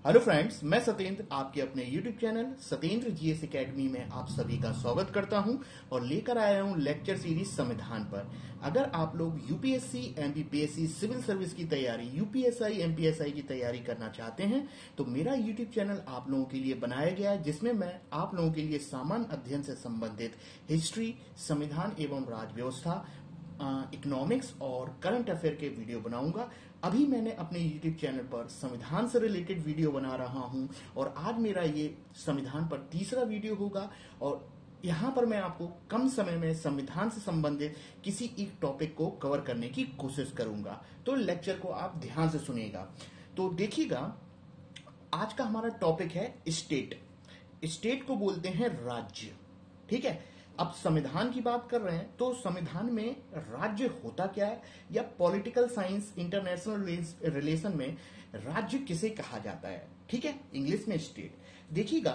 Hello friends, मैं सत्येंद्र आपके अपने YouTube channel Satyendra GS academy में आप सभी का स्वागत करता हूं और लेकर आया हूं लेक्चर सीरीज संविधान पर। अगर आप लोग यूपीएससी, एमपीपीएससी, सिविल सर्विस की तैयारी, यूपीएसआई, एमपीएसआई की तैयारी करना चाहते हैं तो मेरा यूट्यूब चैनल आप लोगों के लिए बनाया गया है, जिसमें मैं आप लोगों के लिए सामान्य अध्ययन से संबंधित हिस्ट्री, संविधान एवं राज व्यवस्था, इकोनॉमिक्स और करंट अफेयर के वीडियो बनाऊंगा। अभी मैंने अपने YouTube चैनल पर संविधान से रिलेटेड वीडियो बना रहा हूं और आज मेरा ये संविधान पर तीसरा वीडियो होगा और यहाँ पर मैं आपको कम समय में संविधान से संबंधित किसी एक टॉपिक को कवर करने की कोशिश करूंगा। तो लेक्चर को आप ध्यान से सुनिएगा। तो देखिएगा, आज का हमारा टॉपिक है स्टेट। स्टेट को बोलते हैं राज्य, ठीक है। अब संविधान की बात कर रहे हैं तो संविधान में राज्य होता क्या है, या पॉलिटिकल साइंस इंटरनेशनल रिलेशन में राज्य किसे कहा जाता है, ठीक है, इंग्लिश में स्टेट। देखिएगा,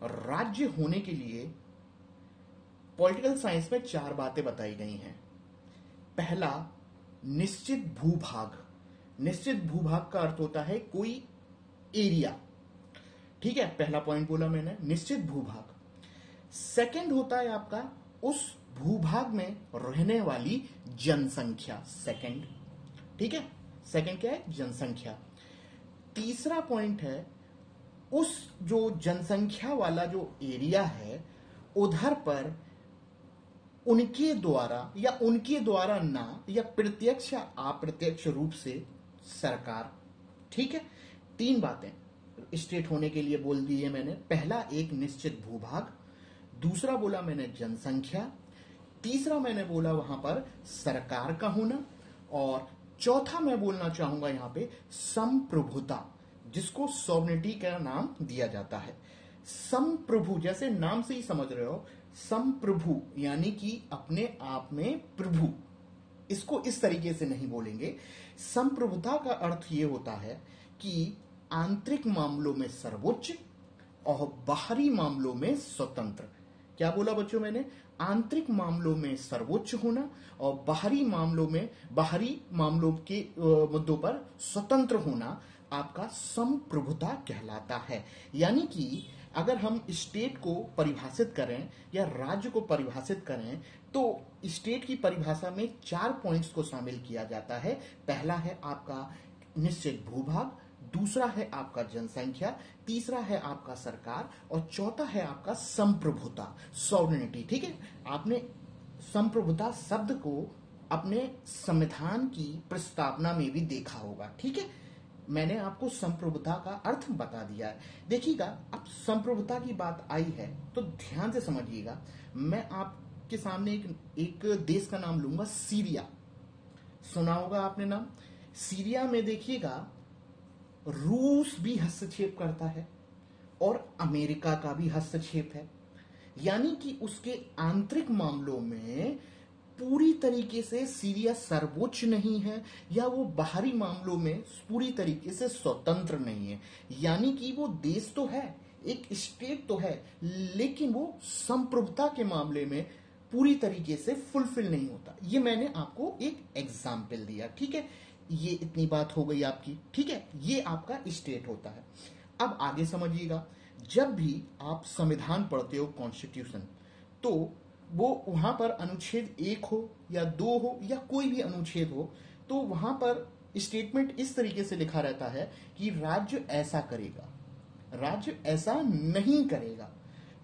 राज्य होने के लिए पॉलिटिकल साइंस में 4 बातें बताई गई हैं। पहला, निश्चित भूभाग। निश्चित भूभाग का अर्थ होता है कोई एरिया, ठीक है। पहला पॉइंट बोला मैंने, निश्चित भूभाग। सेकंड होता है आपका उस भूभाग में रहने वाली जनसंख्या, सेकंड, ठीक है। सेकंड क्या है? जनसंख्या। तीसरा पॉइंट है उस जो जनसंख्या वाला जो एरिया है उधर पर उनके द्वारा ना या प्रत्यक्ष या अप्रत्यक्ष रूप से सरकार, ठीक है। 3 बातें स्टेट होने के लिए बोल दी है मैंने। पहला, एक निश्चित भूभाग। दूसरा बोला मैंने जनसंख्या। तीसरा मैंने बोला वहां पर सरकार का होना। और चौथा मैं बोलना चाहूंगा यहां पे संप्रभुता, जिसको सॉवरेनिटी का नाम दिया जाता है। संप्रभु, जैसे नाम से ही समझ रहे हो, संप्रभु यानी कि अपने आप में प्रभु। इसको इस तरीके से नहीं बोलेंगे। संप्रभुता का अर्थ ये होता है कि आंतरिक मामलों में सर्वोच्च और बाहरी मामलों में स्वतंत्र। क्या बोला बच्चों मैंने? आंतरिक मामलों में सर्वोच्च होना और बाहरी मामलों के मुद्दों पर स्वतंत्र होना आपका संप्रभुता कहलाता है। यानी कि अगर हम स्टेट को परिभाषित करें या राज्य को परिभाषित करें तो स्टेट की परिभाषा में 4 पॉइंट्स को शामिल किया जाता है। पहला है आपका निश्चित भूभाग, दूसरा है आपका जनसंख्या, तीसरा है आपका सरकार और चौथा है आपका संप्रभुता, सॉवरेनिटी, ठीक है। आपने संप्रभुता शब्द को अपने संविधान की प्रस्तावना में भी देखा होगा, ठीक है। मैंने आपको संप्रभुता का अर्थ बता दिया है। देखिएगा, अब संप्रभुता की बात आई है तो ध्यान से समझिएगा। मैं आपके सामने एक देश का नाम लूंगा, सीरिया। सुना होगा आपने नाम। सीरिया में देखिएगा, रूस भी हस्तक्षेप करता है और अमेरिका का भी हस्तक्षेप है। यानी कि उसके आंतरिक मामलों में पूरी तरीके से सीरिया सर्वोच्च नहीं है या वो बाहरी मामलों में पूरी तरीके से स्वतंत्र नहीं है। यानी कि वो देश तो है, एक स्टेट तो है, लेकिन वो संप्रभुता के मामले में पूरी तरीके से फुलफिल नहीं होता। ये मैंने आपको एक एग्जाम्पल दिया, ठीक है। ये इतनी बात हो गई आपकी, ठीक है। ये आपका स्टेट होता है। अब आगे समझिएगा, जब भी आप संविधान पढ़ते हो, कॉन्स्टिट्यूशन, तो वो वहां पर अनुच्छेद 1 हो या 2 हो या कोई भी अनुच्छेद हो, तो वहां पर स्टेटमेंट इस तरीके से लिखा रहता है कि राज्य ऐसा करेगा, राज्य ऐसा नहीं करेगा।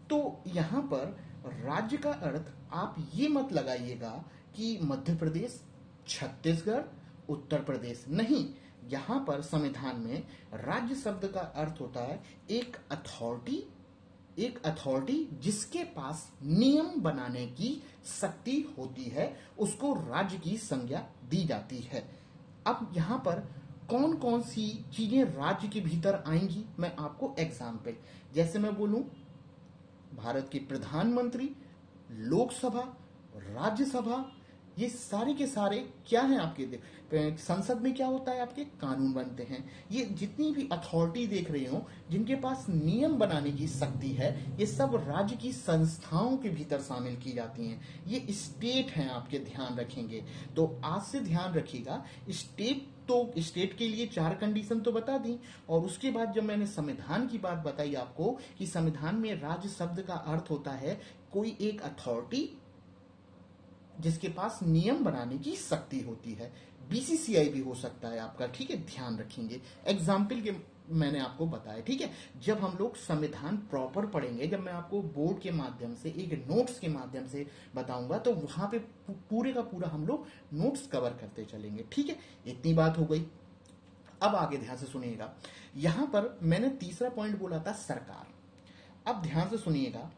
तो यहां पर राज्य का अर्थ आप ये मत लगाइएगा कि मध्य प्रदेश, छत्तीसगढ़, उत्तर प्रदेश, नहीं। यहां पर संविधान में राज्य शब्द का अर्थ होता है एक अथॉरिटी जिसके पास नियम बनाने की शक्ति होती है, उसको राज्य की संज्ञा दी जाती है। अब यहां पर कौन कौन सी चीजें राज्य के भीतर आएंगी, मैं आपको एग्जाम्पल, जैसे मैं बोलूं भारत के प्रधानमंत्री, लोकसभा, राज्यसभा, ये सारे के सारे क्या हैं आपके संसद में क्या होता है, आपके कानून बनते हैं। ये जितनी भी अथॉरिटी देख रहे हो जिनके पास नियम बनाने की शक्ति है, ये सब राज्य की संस्थाओं के भीतर शामिल की जाती हैं। ये स्टेट हैं आपके, ध्यान रखेंगे। तो आज से ध्यान रखिएगा, स्टेट तो स्टेट के लिए 4 कंडीशन तो बता दी, और उसके बाद जब मैंने संविधान की बात बताई आपको कि संविधान में राज्य शब्द का अर्थ होता है कोई एक अथॉरिटी जिसके पास नियम बनाने की शक्ति होती है। बीसीसीआई भी हो सकता है आपका, ठीक है, ध्यान रखेंगे। एग्जाम्पल के मैंने आपको बताया, ठीक है। जब हम लोग संविधान प्रॉपर पढ़ेंगे, जब मैं आपको बोर्ड के माध्यम से एक नोट्स के माध्यम से बताऊंगा, तो वहां पे पूरे का पूरा हम लोग नोट्स कवर करते चलेंगे, ठीक है। इतनी बात हो गई। अब आगे ध्यान से सुनिएगा, यहां पर मैंने तीसरा पॉइंट बोला था सरकार। अब ध्यान से सुनिएगा,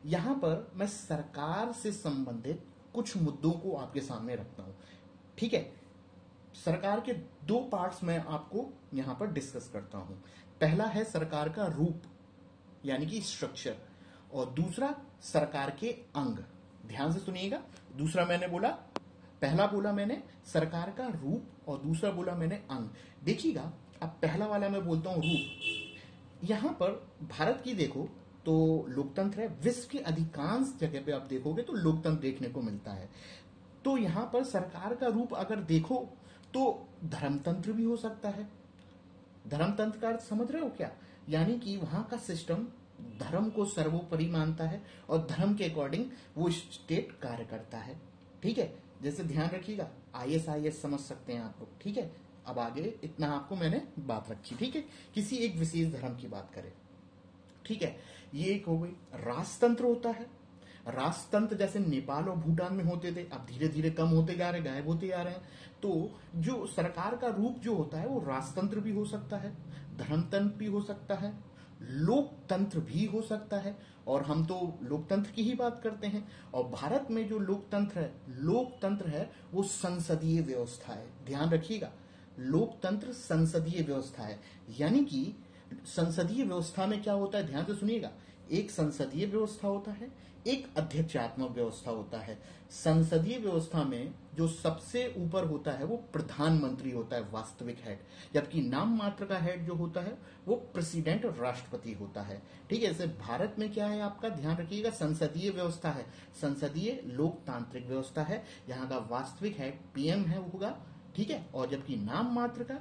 यहां पर मैं सरकार से संबंधित कुछ मुद्दों को आपके सामने रखता हूं, ठीक है। सरकार के 2 पार्ट्स मैं आपको यहां पर डिस्कस करता हूं। पहला है सरकार का रूप यानी कि स्ट्रक्चर, और दूसरा सरकार के अंग। ध्यान से सुनिएगा, दूसरा मैंने बोला, पहला बोला मैंने सरकार का रूप और दूसरा बोला मैंने अंग। देखिएगा, अब पहला वाला मैं बोलता हूं रूप। यहां पर भारत की देखो तो लोकतंत्र है, विश्व की अधिकांश जगह पे आप देखोगे तो लोकतंत्र देखने को मिलता है। तो यहां पर सरकार का रूप अगर देखो तो धर्मतंत्र भी हो सकता है। धर्मतंत्र का अर्थ समझ रहे हो क्या? यानी कि वहां का सिस्टम धर्म को सर्वोपरि मानता है और धर्म के अकॉर्डिंग वो स्टेट कार्य करता है, ठीक है। जैसे ध्यान रखिएगा, ISIS समझ सकते हैं आप लोग, ठीक है। अब आगे इतना आपको मैंने बात रखी, ठीक है। किसी एक विशेष धर्म की बात करें, ठीक है। ये एक हो गई। राजतंत्र होता है। राजतंत्र जैसे नेपाल और भूटान में होते थे, अब धीरे धीरे कम होते जा रहे, गायब होते जा रहे हैं। तो जो सरकार का रूप जो होता है वो राजतंत्र भी हो सकता है, धर्मतंत्र भी हो सकता है, लोकतंत्र भी हो सकता है, और हम तो लोकतंत्र की ही बात करते हैं। और भारत में जो लोकतंत्र है वो संसदीय व्यवस्था है। ध्यान रखिएगा, लोकतंत्र संसदीय व्यवस्था है। यानी कि संसदीय व्यवस्था में क्या होता है, ध्यान से सुनिएगा, एक संसदीय व्यवस्था होता है, एक अध्यक्षात्मक व्यवस्था होता है। संसदीय व्यवस्था में जो सबसे ऊपर होता है वो प्रधानमंत्री होता है, वास्तविक हेड, जबकि नाम मात्र का हेड जो होता है वो प्रेसिडेंट और राष्ट्रपति होता है, ठीक है। जैसे भारत में क्या है आपका, ध्यान रखिएगा, संसदीय व्यवस्था है, संसदीय लोकतांत्रिक व्यवस्था है। यहाँ का वास्तविक हेड PM है होगा, ठीक है। और जबकि नाम मात्र का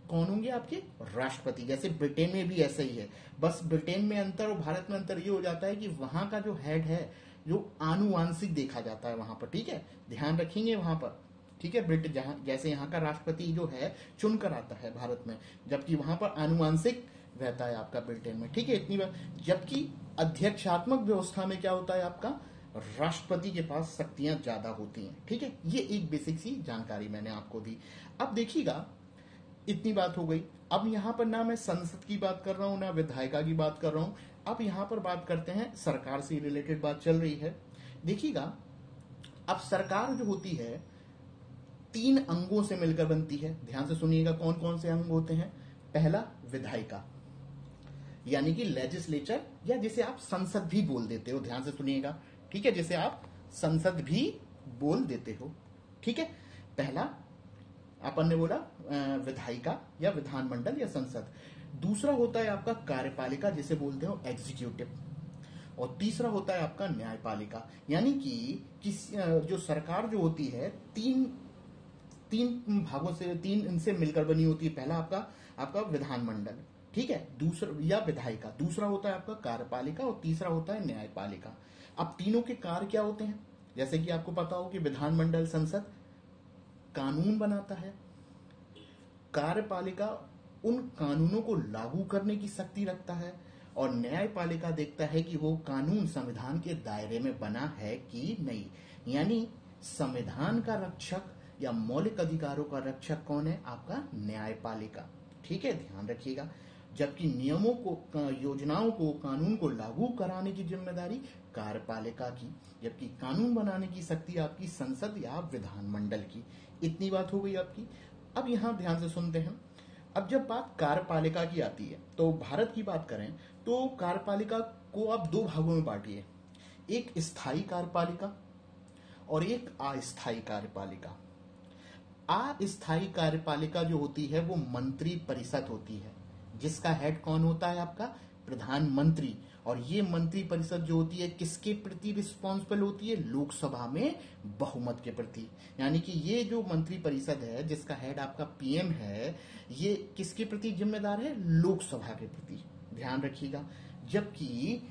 कौन होंगे आपके, राष्ट्रपति। जैसे ब्रिटेन में भी ऐसा ही है, बस ब्रिटेन में अंतर और भारत में अंतर ये हो जाता है कि वहां का जो हेड है जो आनुवांशिक देखा जाता है वहां पर, ठीक है। ध्यान रखेंगे वहां पर, ठीक है। ब्रिटेन जहां जैसे यहाँ का राष्ट्रपति जो है चुनकर आता है भारत में, जबकि वहां पर आनुवांशिक रहता है आपका ब्रिटेन में, ठीक है। इतनी बार। जबकि अध्यक्षात्मक व्यवस्था में क्या होता है आपका, राष्ट्रपति के पास शक्तियां ज्यादा होती हैं, ठीक है। ये एक बेसिक सी जानकारी मैंने आपको दी। अब देखिएगा, इतनी बात हो गई। अब यहां पर ना मैं संसद की बात कर रहा हूं ना विधायिका की बात कर रहा हूं। अब यहां पर बात करते हैं, सरकार से रिलेटेड बात चल रही है। देखिएगा, अब सरकार जो होती है 3 अंगों से मिलकर बनती है। ध्यान से सुनिएगा, कौन कौन से अंग होते हैं। पहला विधायिका यानी कि लेजिस्लेचर, या जिसे आप संसद भी बोल देते हो, ध्यान से सुनिएगा, ठीक है, जिसे आप संसद भी बोल देते हो, ठीक है। पहला अपन ने बोला विधायिका या विधानमंडल या संसद। दूसरा होता है आपका कार्यपालिका जिसे बोलते हो एग्जीक्यूटिव, और तीसरा होता है आपका न्यायपालिका। यानी कि जो सरकार जो होती है तीन भागों से, 3 इनसे मिलकर बनी होती है। पहला आपका विधानमंडल, ठीक है, दूसरा या विधायिका, दूसरा होता है आपका कार्यपालिका और तीसरा होता है न्यायपालिका। अब तीनों के कार्य क्या होते हैं, जैसे कि आपको पता हो कि विधानमंडल संसद कानून बनाता है, कार्यपालिका उन कानूनों को लागू करने की शक्ति रखता है, और न्यायपालिका देखता है कि वो कानून संविधान के दायरे में बना है कि नहीं। यानी संविधान का रक्षक या मौलिक अधिकारों का रक्षक कौन है, आपका न्यायपालिका, ठीक है, ध्यान रखिएगा। जबकि नियमों को, योजनाओं को, कानून को लागू कराने की जिम्मेदारी कार्यपालिका की, जबकि कानून बनाने की शक्ति आपकी संसद या विधानमंडल की। इतनी बात हो गई आपकी। अब यहां ध्यान से सुनते हैं। अब जब बात कार्यपालिका की आती है तो भारत की बात करें तो कार्यपालिका को आप 2 भागों में बांटिए, एक स्थायी कार्यपालिका और एक अस्थायी कार्यपालिका। अस्थायी कार्यपालिका जो होती है वो मंत्री परिषद होती है, जिसका हेड कौन होता है, आपका प्रधानमंत्री। और ये मंत्री परिषद जो होती है किसके प्रति रिस्पॉन्सिबल होती है? लोकसभा में बहुमत के प्रति। यानी कि ये जो मंत्री परिषद है जिसका हेड आपका पीएम है, ये किसके प्रति जिम्मेदार है? लोकसभा के प्रति। ध्यान रखिएगा। जबकि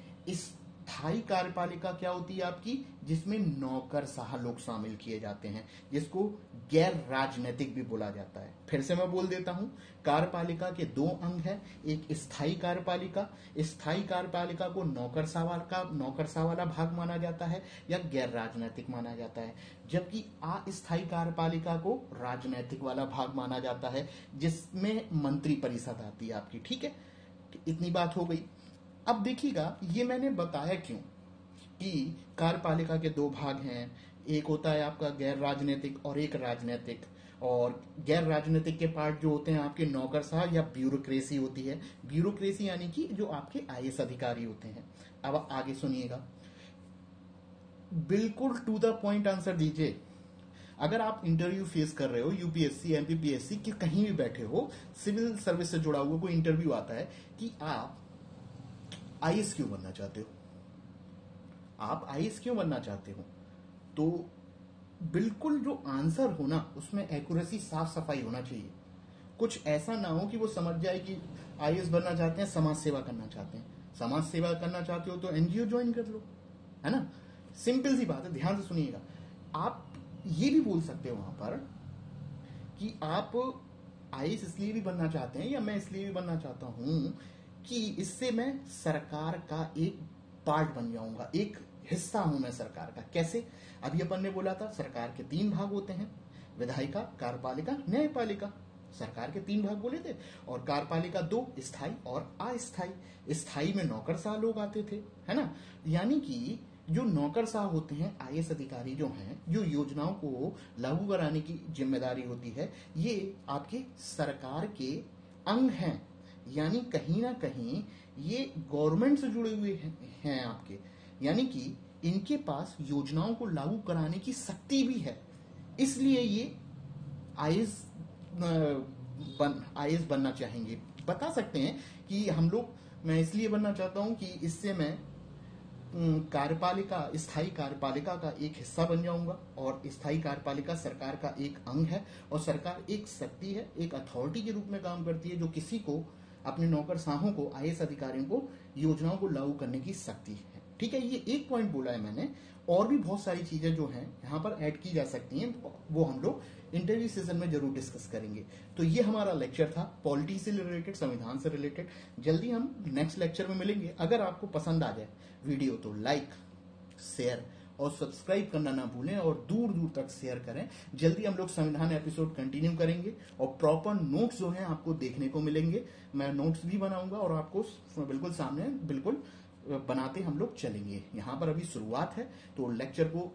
स्थायी कार्यपालिका क्या होती है आपकी? जिसमें नौकरशाह लोग शामिल किए जाते हैं, जिसको गैर राजनीतिक भी बोला जाता है। फिर से मैं बोल देता हूं, कार्यपालिका के दो अंग है, एक स्थायी कार्यपालिका। स्थायी कार्यपालिका को नौकरशाह वाला भाग माना जाता है या गैर राजनीतिक माना जाता है, जबकि अस्थायी कार्यपालिका को राजनीतिक वाला भाग माना जाता है, जिसमें मंत्री परिषद आती है आपकी। ठीक है, इतनी बात हो गई। अब देखिएगा, ये मैंने बताया क्यों कि कार्यपालिका के दो भाग हैं, एक होता है आपका गैर राजनीतिक और एक राजनीतिक। और गैर राजनीतिक के पार्ट जो होते हैं आपके नौकरशाह या ब्यूरोक्रेसी होती है। ब्यूरोक्रेसी यानी कि जो आपके आईएएस अधिकारी होते हैं। अब आगे सुनिएगा, बिल्कुल टू द पॉइंट आंसर दीजिए। अगर आप इंटरव्यू फेस कर रहे हो, यूपीएससी एमपीपीएससी के कहीं भी बैठे हो, सिविल सर्विस से जुड़ा हुआ कोई इंटरव्यू आता है कि आप आईएएस क्यों बनना चाहते हो, आप आईएएस क्यों बनना चाहते हो, तो बिल्कुल जो आंसर हो ना उसमें एक्यूरेसी, साफ सफाई होना चाहिए। कुछ ऐसा ना हो कि वो समझ जाए कि आईएएस बनना चाहते हैं, समाज सेवा करना चाहते हैं। समाज सेवा करना चाहते हो तो एनजीओ ज्वाइन कर लो, है ना। सिंपल सी बात है, ध्यान से सुनिएगा। आप ये भी बोल सकते हो वहां पर कि आप आईएएस इसलिए भी बनना चाहते हैं या मैं इसलिए भी बनना चाहता हूं कि इससे मैं सरकार का एक पार्ट बन जाऊंगा, एक हिस्सा हूं मैं सरकार का। कैसे? अभी अपन ने बोला था सरकार के तीन भाग होते हैं, विधायिका, कार्यपालिका, न्यायपालिका। सरकार के तीन भाग बोले थे, और कार्यपालिका दो, स्थायी और अस्थायी। स्थायी में नौकरशाह लोग आते थे, है ना। यानी कि जो नौकरशाह होते हैं, आईएएस अधिकारी जो हैं, जो योजनाओं को लागू कराने की जिम्मेदारी होती है, ये आपके सरकार के अंग हैं। यानी कहीं ना कहीं ये गवर्नमेंट से जुड़े हुए हैं आपके। यानी कि इनके पास योजनाओं को लागू कराने की शक्ति भी है, इसलिए ये आईएएस बनना चाहेंगे। बता सकते हैं कि हम लोग, मैं इसलिए बनना चाहता हूं कि इससे मैं कार्यपालिका, स्थायी कार्यपालिका का एक हिस्सा बन जाऊंगा। और स्थायी कार्यपालिका सरकार का एक अंग है, और सरकार एक शक्ति है, एक अथॉरिटी के रूप में काम करती है, जो किसी को, अपने नौकरशाहों को, आईएएस अधिकारियों को योजनाओं को लागू करने की शक्ति है। ठीक है, ये एक पॉइंट बोला है मैंने। और भी बहुत सारी चीजें जो हैं यहाँ पर ऐड की जा सकती हैं, वो हम लोग इंटरव्यू सेशन में जरूर डिस्कस करेंगे। तो ये हमारा लेक्चर था पॉलिटी से रिलेटेड, संविधान से रिलेटेड। जल्दी हम नेक्स्ट लेक्चर में मिलेंगे। अगर आपको पसंद आ जाए वीडियो तो लाइक, शेयर और सब्सक्राइब करना ना भूलें, और दूर दूर तक शेयर करें। जल्दी हम लोग संविधान एपिसोड कंटिन्यू करेंगे, और प्रॉपर नोट्स जो हैं आपको देखने को मिलेंगे। मैं नोट्स भी बनाऊंगा और आपको बिल्कुल सामने बिल्कुल बनाते हम लोग चलेंगे। यहाँ पर अभी शुरुआत है, तो लेक्चर को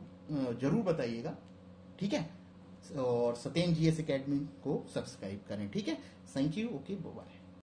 जरूर बताइएगा। ठीक है, और सत्येंद्र जीएस एकेडमी को सब्सक्राइब करें। ठीक है, थैंक यू, ओके, बाय।